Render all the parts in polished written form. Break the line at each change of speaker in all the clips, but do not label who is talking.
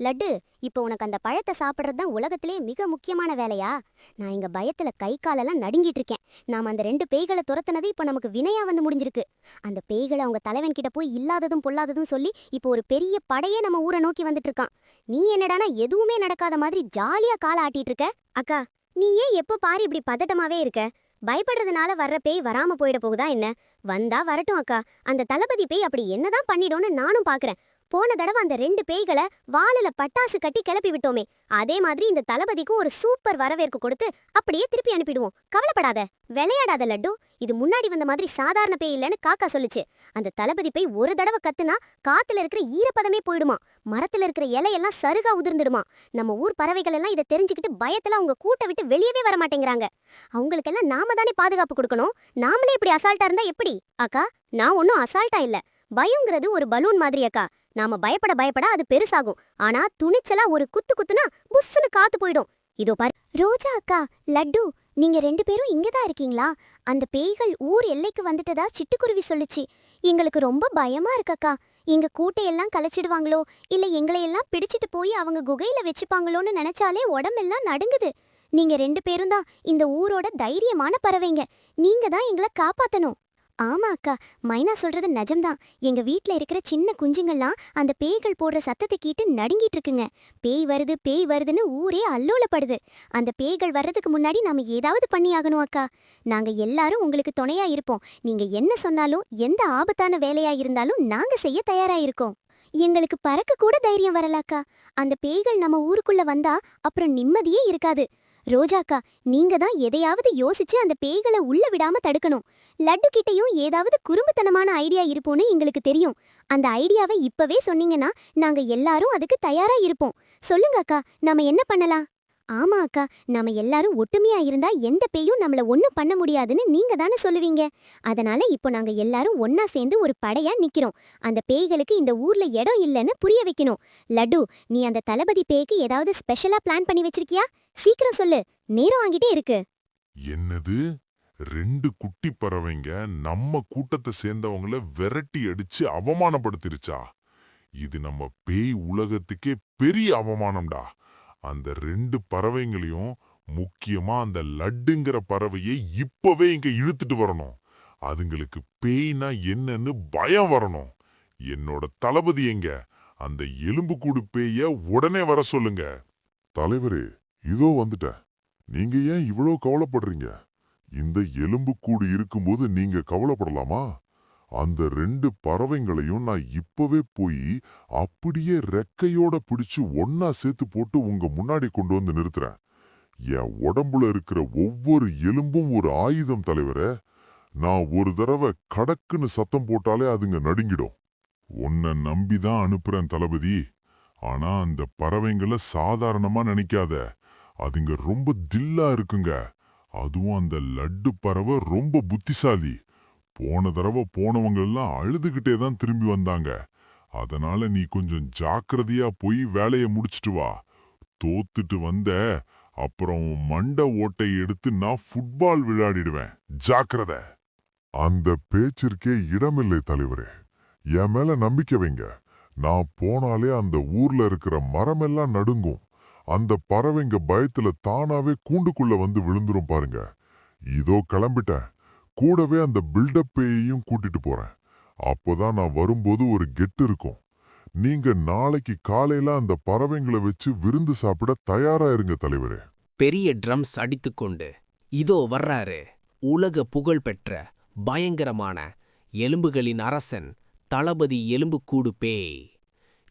லட்டு, இப்போ உனக்கு அந்த பழத்தை சாப்பிட்றது தான் உலகத்திலே மிக முக்கியமான வேலையா? நான் இங்க பயத்துல கை காலெல்லாம் நடுங்கிட்டு இருக்கேன். நாம அந்த 2 பேய்களை துரத்துனது இப்போ நமக்கு வினையா வந்து முடிஞ்சிருக்கு. அந்த பேய்களை அவங்க தலைவன் கிட்ட போய் இல்லாததும் பொல்லாததும் சொல்லி இப்போ ஒரு பெரிய படையே நம்ம ஊரை நோக்கி வந்துட்டு இருக்கான். நீ என்னடானா எதுவுமே நடக்காத மாதிரி ஜாலியா காலை ஆட்டிட்டு இருக்க. அக்கா, நீ ஏன் எப்போ பாரு இப்படி பதட்டமாவே இருக்க? பயப்படுறதுனால வர்ற பேய் வராம போயிட போகுதா என்ன? வந்தா வரட்டும் அக்கா. அந்த தளபதி பேய் அப்படி என்னதான் பண்ணிடும்னு நானும் பாக்குறேன். போன தடவை அந்த 2 பேய்களை வாளில பட்டாசு கட்டி கிளப்பி விட்டோமே, அதே மாதிரி இந்த தளபதிக்கும் ஒரு சூப்பர் வரவேற்பு கொடுத்து அப்படியே திருப்பி அனுப்பிடுவோம். கவலைப்படாத, விளையாடாத லட்டு. இது முன்னாடி வந்த மாதிரி சாதாரண பேய் இல்லைன்னு காக்கா சொல்லுச்சு. அந்த தளபதி பேய் ஒரு தடவை கத்துனா காத்துல இருக்கிற ஈரப்பதமே போயிடுமா, மரத்துல இருக்கிற இலையெல்லாம் சருகா உதிர்ந்துடுமா. நம்ம ஊர் பறவைகள் எல்லாம் இதை தெரிஞ்சுக்கிட்டு பயத்துல அவங்க கூட்டை விட்டு வெளியவே வர மாட்டேங்கிறாங்க. அவங்களுக்கெல்லாம் நாம தானே பாதுகாப்பு கொடுக்கணும். நாமளே இப்படி அசால்ட்டா இருந்தா எப்படி? அக்கா, நான் ஒன்னும் அசால்ட்டா இல்ல. பயங்கிறது ஒரு பலூன் மாதிரி அக்கா. நாம பயப்பட பயப்பட அது பெருசாகும். ஆனா துணிச்சலா ஒரு குத்து குத்துனா புஸ்ஸுன்னு காத்து போயிடும். இதோ பாரு. ரோஜா அக்கா, லட்டு, நீங்க 2 பேரும் இங்கதான் இருக்கீங்களா? அந்த பேய்கள் ஊர் எல்லைக்கு வந்துட்டதா சிட்டுக்குருவி சொல்லுச்சு. எங்களுக்கு ரொம்ப பயமா இருக்கக்கா. எங்க கூட்டையெல்லாம் கலைச்சிடுவாங்களோ, இல்ல எங்களையெல்லாம் பிடிச்சிட்டு போய் அவங்க குகையில வச்சுப்பாங்களோன்னு நினைச்சாலே உடம்பெல்லாம் நடுங்குது. நீங்க 2 பேரும் தான் இந்த ஊரோட தைரியமான பறவைங்க. நீங்க தான் எங்களை காப்பாத்தணும். ஆமா அக்கா, மைனா சொல்றது நிஜம்தான். எங்க வீட்ல இருக்கிற சின்ன குஞ்சுங்கள்லாம் அந்த பேய்கள் போடுற சத்தத்தை கேட்டு நடுங்கிட்டு இருக்குங்க. பேய் வருது பேய் வருதுன்னு ஊரே அல்லோலப்படுது. அந்த பேய்கள் வர்றதுக்கு முன்னாடி நாம ஏதாவது பண்ணி ஆகணும் அக்கா. நாங்க எல்லாரும் உங்களுக்கு துணையா இருப்போம். நீங்க என்ன சொன்னாலும், எந்த ஆபத்தான வேலையா இருந்தாலும் நாங்க செய்ய தயாரா இருக்கோம். எங்களுக்கு பறக்க கூட தைரியம் வரலாக்கா. அந்த பேய்கள் நம்ம ஊருக்குள்ள வந்தா அப்புறம் நிம்மதியே இருக்காது. ரோஜாக்கா, நீங்க தான் எதையாவது யோசிச்சு அந்த பேய்களை உள்ள விடாம தடுக்கணும். லட்டு கிட்டையும் ஏதாவது குறும்புத்தனமான ஐடியா இருப்போன்னு எங்களுக்கு தெரியும். அந்த ஐடியாவை இப்பவே சொன்னீங்கன்னா நாங்க எல்லாரும் அதுக்கு தயாரா இருப்போம். சொல்லுங்க அக்கா, நாம என்ன பண்ணலாம்? ஆமா அக்கா, நாம எல்லாரும் ஒட்டுமையா இருந்தா எந்த பேயும் நம்மள ஒண்ணும் பண்ண முடியாதுன்னு நீங்க தானே சொல்லுவீங்க. அதனால இப்போ நாங்க எல்லாரும் ஒன்னா சேர்ந்து ஒரு படையா நிக்கிறோம். அந்த பேய்களுக்கு இந்த ஊர்ல இடம் இல்லைன்னு புரிய வைக்கணும். லட்டு, நீ அந்த தளபதி பேய்க்கு ஏதாவது ஸ்பெஷலா பிளான் பண்ணி வச்சிருக்கியா? சீக்கிரம் சொல்லு, நேரம் வாங்கிட்டே இருக்கு.
என்னது? 2 குட்டி பறவைங்க நம்ம கூட்டத்தை சேர்ந்தவங்கள விரட்டி அடிச்சு அவமானப்படுத்திருச்சா? இது நம்ம பேய் உலகத்துக்கே பெரிய அவமானம்டா. அந்த 2 பறவைங்களையும், முக்கியமா அந்த லட்டுங்கிற பறவையை இப்பவே இங்க இழுத்துட்டு வரணும். அதுங்களுக்கு பேய்னா என்னன்னு பயம் வரணும். என்னோட தளபதி எங்க? அந்த எலும்புக்கூடு பேய உடனே வர சொல்லுங்க. தலைவரே, இதோ வந்துட்டேன். நீங்க ஏன் இவ்வளோ கவலைப்படுறீங்க? இந்த எலும்புக்கூடு இருக்கும்போது நீங்க கவலைப்படலாமா? அந்த 2 பறவைங்களையும் நான் இப்பவே போய் அப்படியே ரெக்கையோட பிடிச்சு ஒன்னா சேர்த்து போட்டு உங்க முன்னாடி கொண்டு வந்து நிறுத்துறேன். என் உடம்புல இருக்கிற ஒவ்வொரு எலும்பும் ஒரு ஆயுதம் தலைவரே. நான் ஒரு தடவை கடக்குன்னு சத்தம் போட்டாலே அதுங்க நடுங்கிடும். உன்னை நம்பிதான் அனுப்புறேன் தளபதி. ஆனா அந்த பறவைங்களை சாதாரணமா நினைக்காத. அதுங்க ரொம்ப தில்லா இருக்குங்க. அதுவும் அந்த லட்டு பறவை ரொம்ப புத்திசாலி. போன தடவை போனவங்க எல்லாம் அழுதுகிட்டே தான் திரும்பி வந்தாங்க. அதனால நீ கொஞ்சம் ஜாக்கிரதையா போய் வேலையை முடிச்சிட்டு வா. தோத்துட்டு வந்த அப்புறம் மண்டை ஓட்டை எடுத்து நான் ஃபுட்பால் விளையாடிடுவேன். ஜாக்கிரதை. அந்த பேச்சிற்கே இடமில்லை தலைவரே. என் மேல நம்பிக்கை வைங்க. நான் போனாலே அந்த ஊர்ல இருக்கிற மரமெல்லாம் நடுங்கும். அந்த பறவைங்க பயத்துல தானாவே கூண்டுக்குள்ள வந்து விழுந்துரும் பாருங்க. இதோ கிளம்பிட்டேன். கூடவே அந்த பில்டப் பேயையும் கூட்டிட்டு போறேன். அப்போதான் நான் வரும்போது ஒரு கெட்டு இருக்கும். நீங்க நாளைக்கு காலையில அந்த பறவைங்களை வச்சு விருந்து சாப்பிட தயாரா இருங்க தலைவரே.
பெரிய ட்ரம்ஸ் அடித்துக்கொண்டு இதோ வர்றாரு உலக புகழ்பெற்ற பயங்கரமான எலும்புகளின் அரசன் தளபதி எலும்புக்கூடு பேய்.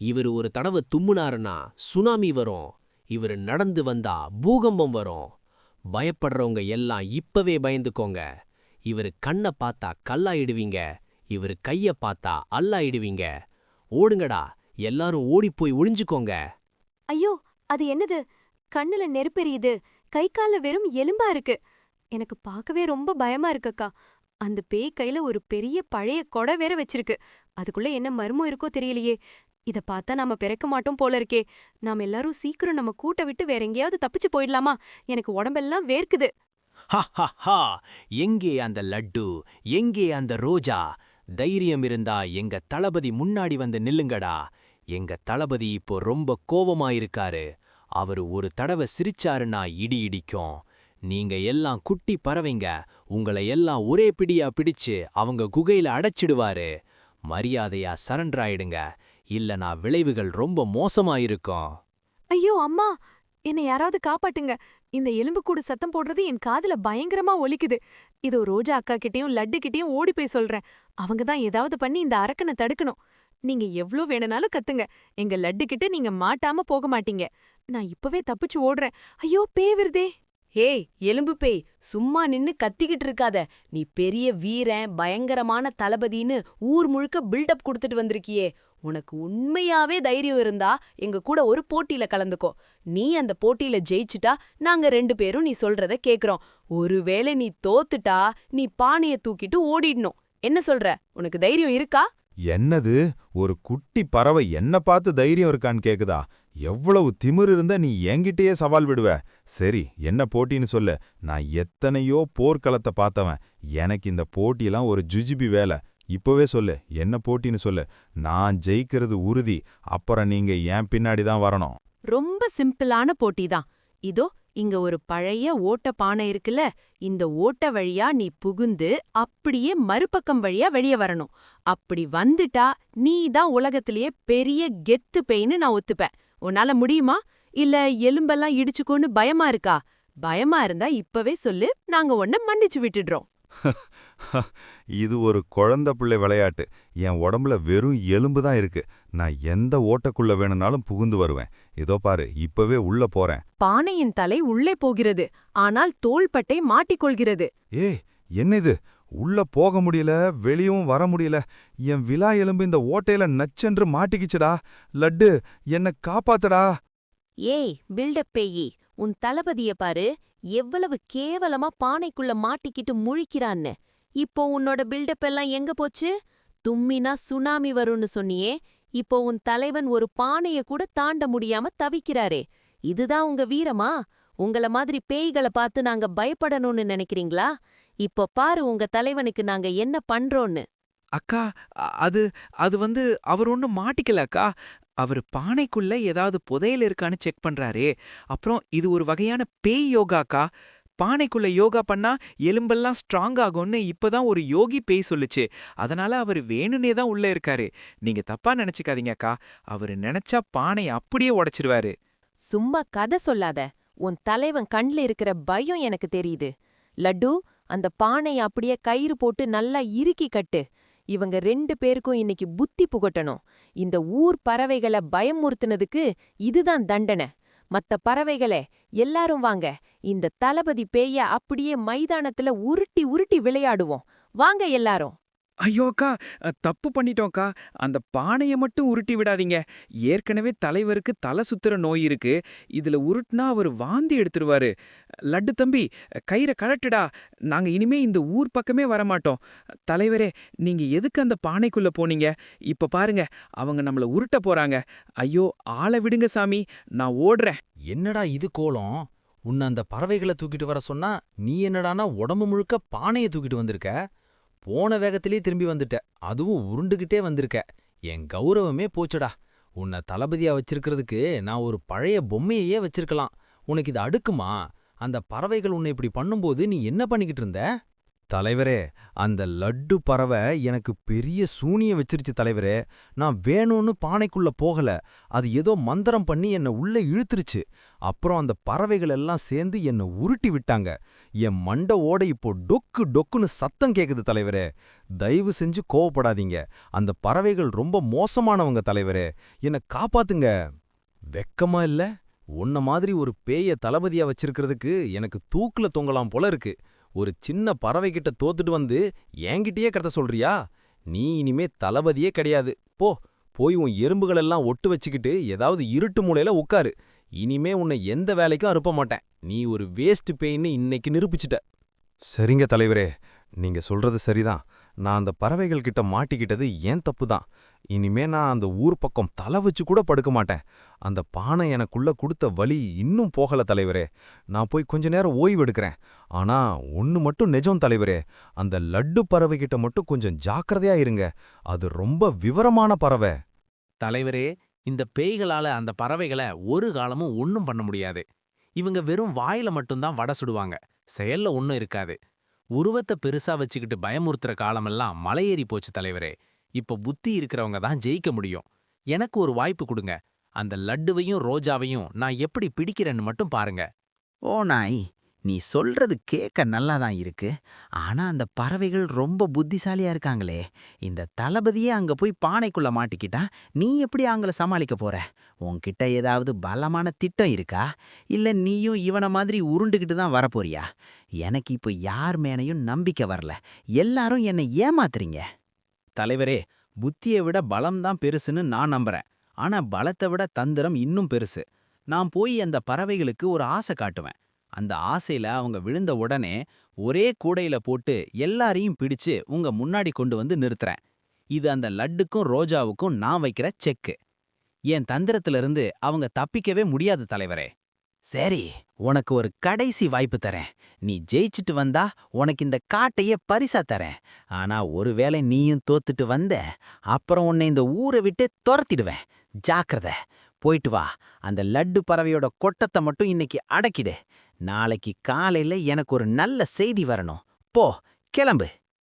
இவர் ஒரு தடவை தும்முனாருன்னா சுனாமி வரும். இவர் நடந்து வந்தா பூகம்பம் வரும். பயப்படுறவங்க எல்லாம் இப்பவே பயந்துக்கோங்க. இவர் கண்ணை பார்த்தா கல்லாயிடுவீங்க. இவர் கைய பார்த்தா அல்லாயிடுவீங்க. ஓடுங்கடா, எல்லாரும் ஓடிப்போய் ஒளிஞ்சுக்கோங்க.
ஐயோ, அது என்னது? கண்ணுல நெருப்பெரியுது, கை கால்ல வெறும் எலும்பா இருக்கு. எனக்கு பார்க்கவே ரொம்ப பயமா இருக்குக்கா. அந்த பேய் கையில ஒரு பெரிய பழைய கொடை வேற வச்சிருக்கு. அதுக்குள்ள என்ன மர்மம் இருக்கோ தெரியலையே. இத பார்த்தா நாம பிறக்க மாட்டோம் போல இருக்கே. நாம எல்லாரும் சீக்கிரம் நம்ம கூட்ட விட்டு வேற எங்கேயாவது தப்பிச்சு போயிடலாமா? எனக்கு உடம்பெல்லாம் வேர்க்குது.
ஹா, எங்கே அந்த லட்டு, எங்கே அந்த ரோஜா? தைரியம் இருந்தா எங்க தளபதி முன்னாடி வந்து நில்லுங்கடா. எங்க தளபதி இப்போ ரொம்ப கோவமாயிருக்காரு. அவரு ஒரு தடவை சிரிச்சாருன்னா இடி இடிக்கும். நீங்க எல்லாம் குட்டி பறவைங்க, உங்களை எல்லாம் ஒரே பிடியா பிடிச்சு அவங்க குகையில அடைச்சிடுவாரு. மரியாதையா சரண்டர் ஆயிடுங்க, இல்லனா விளைவுகள் ரொம்ப மோசமாயிருக்கும்.
ஐயோ அம்மா, என்னை யாராவது காப்பாட்டுங்க. இந்த எலும்புக்கூடு சத்தம் போடுறது என் காதுல பயங்கரமா ஒலிக்குது. இதோ ரோஜா அக்கா கிட்டயும் லட்டு கிட்டயும் ஓடி போய் சொல்றேன். அவங்க தான் ஏதாவது பண்ணி இந்த அரக்கனை தடுக்கணும். நீங்க எவ்ளோ வேணும்னாலும் கத்துங்க, எங்க லட்டு கிட்ட நீங்க மாட்டாம போக மாட்டீங்க. நான் இப்பவே தப்பிச்சு ஓடுறேன். ஐயோ பேய் வருதே.
ஏய் எலும்பு பேய், சும்மா நின்னு கத்திக்கிட்டு இருக்காத. நீ பெரிய வீரன், பயங்கரமான தளபதின்னு ஊர் முழுக்க பில்டப் கொடுத்துட்டு வந்திருக்கியே. உனக்கு உண்மையாவே தைரியம் இருந்தா எங்க கூட ஒரு போட்டியில கலந்துக்கோ. நீ அந்த போட்டியில ஜெயிச்சுட்டா நாங்க 2 பேரும் நீ சொல்றத கேக்குறோம். ஒருவேளை நீ தோத்துட்டா நீ பானைய தூக்கிட்டு ஓடிடணும். என்ன சொல்ற? உனக்கு தைரியம் இருக்கா?
என்னது, ஒரு குட்டி பறவை என்ன பார்த்து தைரியம் இருக்கான்னு கேக்குதா? எவ்வளவு திமிரு இருந்தா நீ என்கிட்டயே சவால் விடுவ? சரி, என்ன போட்டின்னு சொல்லு. நான் எத்தனையோ போர்க்களத்தை பார்த்தவன். எனக்கு இந்த போட்டியெல்லாம் ஒரு ஜுஜிபி வேலை. இப்பவே சொல்லு, என்ன போட்டின்னு சொல்லு. நான் ஜெயிக்கிறது உறுதி. அப்புறம் நீங்க என் பின்னாடி தான் வரணும்.
ரொம்ப சிம்பிளான போட்டி தான். இதோ இங்க ஒரு பழைய ஓட்ட பானை இருக்குல்ல, இந்த ஓட்ட வழியா நீ புகுந்து அப்படியே மறுபக்கம் வழியா வெளிய வரணும். அப்படி வந்துட்டா நீ தான் உலகத்திலேயே பெரிய கெத்து பேய்ன்னு நான் ஒத்துப்பேன். உன்னால முடியுமா? இல்ல எலும்பெல்லாம் இடிச்சுக்கோன்னு பயமா இருக்கா? பயமா இருந்தா இப்பவே சொல்லு, நாங்க உன்னை மன்னிச்சு விட்டுடுறோம்.
இது ஒரு குழந்தை பிள்ளை விளையாட்டு. என் உடம்புல வெறும் எலும்பு தான் இருக்கு. நான் எந்த ஓட்டக்குள்ள வேணும்னாலும் புகுந்து வருவேன். இதோ பாரு, இப்பவே உள்ள போறேன்.
பானையின் தலை உள்ளே போகிறது, ஆனால் தோள்பட்டை மாட்டிக்கொள்கிறது.
ஏய், என்ன இது? உள்ள போக முடியல, வெளியவும் வர முடியல. என் விலா எலும்பு இந்த ஓட்டையில நச்சென்று மாட்டிக்கிச்சுடா. லட்டு, என்ன காப்பாத்தடா.
ஏய் பில்டப் பேயி, உன் தளபதிய பாரு, எவ்வளவு கேவலமா பானைக்குள்ள மாட்டிக்கிட்டு முழிக்கிறான்னு. இப்போ உன்னோட பில்டப் எல்லாம் எங்க போச்சு? தும்மினா சுனாமி வரும்னு சொன்னியே, இப்போ உன் தலைவன் ஒரு பானைய கூட தாண்ட முடியாம தவிக்கிறாரே. இதுதான் உங்க வீரமா? உங்கள மாதிரி பேய்களை பார்த்து நாங்க பயப்படணும்னு நினைக்கிறீங்களா? இப்போ பாரு உங்க தலைவனுக்கு நாங்க என்ன பண்றோன்னு.
அக்கா, அது அது வந்து அவர் ஒன்றும் மாட்டிக்கல அக்கா. அவர் பானைக்குள்ள ஏதாவது புதையல் இருக்கான்னு செக் பண்றாரே. அப்புறம் இது ஒரு வகையான பேய் யோகாக்கா. பானைக்குள்ள யோகா பண்ணா எலும்பெல்லாம் ஸ்ட்ராங் ஆகும்னு இப்பதான் ஒரு யோகி பேய் சொல்லுச்சு. அதனால அவர் வேணுனே தான் உள்ள இருக்காரு. நீங்க தப்பா நினைச்சுக்காதீங்க அக்கா. அவர் நினைச்சா பானை அப்படியே உடைச்சிருவாரு.
சும்மா கதை சொல்லாத. உன் தலைவன் கண்ல இருக்கிற பயம் எனக்கு தெரியுது. லட்டு, அந்த பானைய அப்படியே கயிறு போட்டு நல்லா இறுக்கி கட்டு. இவங்க 2 பேருக்கும் இன்னைக்கு புத்தி புகட்டணும். இந்த ஊர் பறவைகளை பயமுறுத்துனதுக்கு இதுதான் தண்டனை. மத்த பறவைகளே, எல்லாரும் வாங்க. இந்த தளபதி பேய அப்படியே மைதானத்துல உருட்டி உருட்டி விளையாடுவோம். வாங்க எல்லாரும்.
ஐயோ அக்கா, தப்பு பண்ணிட்டோம்க்கா. அந்த பானைய மட்டும் உருட்டி விடாதீங்க. ஏற்கனவே தலைவருக்கு தலை சுத்துற நோய் இருக்கு. இதுல உருட்டுனா அவர் வாந்தி எடுத்துருவாரு. லட்டு தம்பி, கயிறை கழட்டுடா. நாங்க இனிமே இந்த ஊர் பக்கமே வரமாட்டோம். தலைவரே, நீங்க எதுக்கு அந்த பானைக்குள்ள போனீங்க? இப்ப பாருங்க, அவங்க நம்மள உருட்ட போறாங்க. ஐயோ, ஆளை விடுங்க சாமி, நான் ஓடுறேன்.
என்னடா இது கோலம்? உன்னை அந்த பறவைகளை தூக்கிட்டு வர சொன்னா நீ என்னடானா உடம்பு முழுக்க பானையை தூக்கிட்டு வந்திருக்க. போன வேகத்திலே திரும்பி வந்துட்ட, அதுவும் உருண்டுகிட்டே வந்திருக்க. என் கௌரவமே போச்சுடா. உன்னை தளபதியா வச்சிருக்கிறதுக்கு நான் ஒரு பழைய பொம்மையையே வச்சிருக்கலாம். உனக்கு இது அடுக்குமா? அந்த பறவைகள் உன்னை இப்படி பண்ணும்போது நீ என்ன பண்ணிக்கிட்டு இருந்த? தலைவரே, அந்த லட்டு பறவை எனக்கு பெரிய சூனிய வச்சிருச்சு தலைவரே. நான் வேணும்னு பானைக்குள்ள போகல. அது ஏதோ மந்திரம் பண்ணி என்னை உள்ள இழுத்துருச்சு. அப்புறம் அந்த பறவைகள் எல்லாம் சேர்ந்து என்னை உருட்டி விட்டாங்க. என் மண்டை ஓட இப்போ டொக்கு டொக்குன்னு சத்தம் கேக்குது தலைவரே. தயவு செஞ்சு கோவப்படாதீங்க. அந்த பறவைகள் ரொம்ப மோசமானவங்க தலைவரே. என்னை காப்பாத்துங்க. வெக்கமா இல்ல? உன்ன மாதிரி ஒரு பேய தளபதியா வச்சிருக்கிறதுக்கு எனக்கு தூக்குல தொங்கலாம் போல இருக்கு. ஒரு சின்ன பறவைகிட்ட தோத்துட்டு வந்து என்கிட்டயே கதை சொல்றியா? நீ இனிமே தளபதியே கிடையாது. போய் உன் எறும்புகளெல்லாம் ஒட்டு வச்சுக்கிட்டு ஏதாவது இருட்டு மூலையில உட்காரு. இனிமே உன்னை எந்த வேலைக்கும் அனுப்ப மாட்டேன். நீ ஒரு வேஸ்ட் பேய்ன்னு இன்னைக்கு நிரூபிச்சிட்ட. சரிங்க தலைவரே, நீங்க சொல்றது சரிதான். நான் அந்த பறவைகள் கிட்ட மாட்டிக்கிட்டது ஏன் தப்பு தான். இனிமே நான் அந்த ஊர் பக்கம் தலை வச்சு கூட படுக்க மாட்டேன். அந்த பானை எனக்குள்ள கொடுத்த வலி இன்னும் போகல தலைவரே. நான் போய் கொஞ்ச நேரம் ஓய்வு எடுக்கிறேன். ஆனா ஒன்னு மட்டும் நிஜம் தலைவரே, அந்த லட்டு பறவைகிட்ட மட்டும் கொஞ்சம் ஜாக்கிரதையா இருங்க. அது ரொம்ப விவரமான பறவை.
தலைவரே,
இந்த பேய்களால அந்த பறவைகளை ஒரு காலமும் ஒண்ணும் பண்ண முடியாது. இவங்க வெறும் வாயில மட்டும்தான் வடை சுடுவாங்க, செயல்ல ஒண்ணும் இருக்காது. உருவத்தை பெருசா வச்சுக்கிட்டு பயமுறுத்துற காலமெல்லாம் மலையேறி போச்சு தலைவரே. இப்ப புத்தி இருக்கிறவங்க தான் ஜெயிக்க முடியும். எனக்கு ஒரு வாய்ப்பு கொடுங்க. அந்த லட்டுவையும் ரோஜாவையும் நான் எப்படி பிடிக்கிறேன்னு மட்டும் பாருங்க.
ஓ நாய், நீ சொல்றது கேட்க நல்லாதான் இருக்கு. ஆனா அந்த பறவைகள் ரொம்ப புத்திசாலியா இருக்காங்களே. இந்த தளபதியே அங்க போய் பானைக்குள்ள மாட்டிக்கிட்டா நீ எப்படி அவங்கள சமாளிக்க போற? உன்கிட்ட ஏதாவது பலமான திட்டம் இருக்கா? இல்ல நீயும் இவன மாதிரி உருண்டுகிட்டு தான் வரப்போறியா? எனக்கு இப்போ யார் மேனையும் நம்பிக்கை வரல. எல்லாரும் என்னை ஏமாத்துறீங்க.
தலைவரே, புத்தியை விட பலம்தான் பெருசுன்னு நான் நம்புறேன். ஆனா பலத்தை விட தந்திரம் இன்னும் பெருசு. நான் போய் அந்த பறவைகளுக்கு ஒரு ஆசை காட்டுவேன். அந்த ஆசையில அவங்க விழுந்த உடனே ஒரே கூடையில போட்டு எல்லாரையும் பிடிச்சு உங்க முன்னாடி கொண்டு வந்து நிறுத்துறேன். இது அந்த லட்டுக்கும் ரோஜாவுக்கும் நான் வைக்கிற செக்கு. என் தந்திரத்திலிருந்து அவங்க தப்பிக்கவே முடியாது தலைவரே.
சரி, உனக்கு ஒரு கடைசி வாய்ப்பு தரேன். நீ ஜெயிச்சிட்டு வந்தா உனக்கு இந்த காட்டையே பரிசா தரேன். ஆனா ஒருவேளை நீயும் தோத்துட்டு வந்த, அப்புறம் உன்னை இந்த ஊரை விட்டு துரத்திடுவேன். ஜாக்கிரதை. போயிட்டு வா. அந்த லட்டு பறவையோட கொட்டத்தை மட்டும் இன்னைக்கு அடக்கிடு. நாளைக்கு காலையில எனக்கு ஒரு நல்ல செய்தி வரணும். போ, கிளம்பு.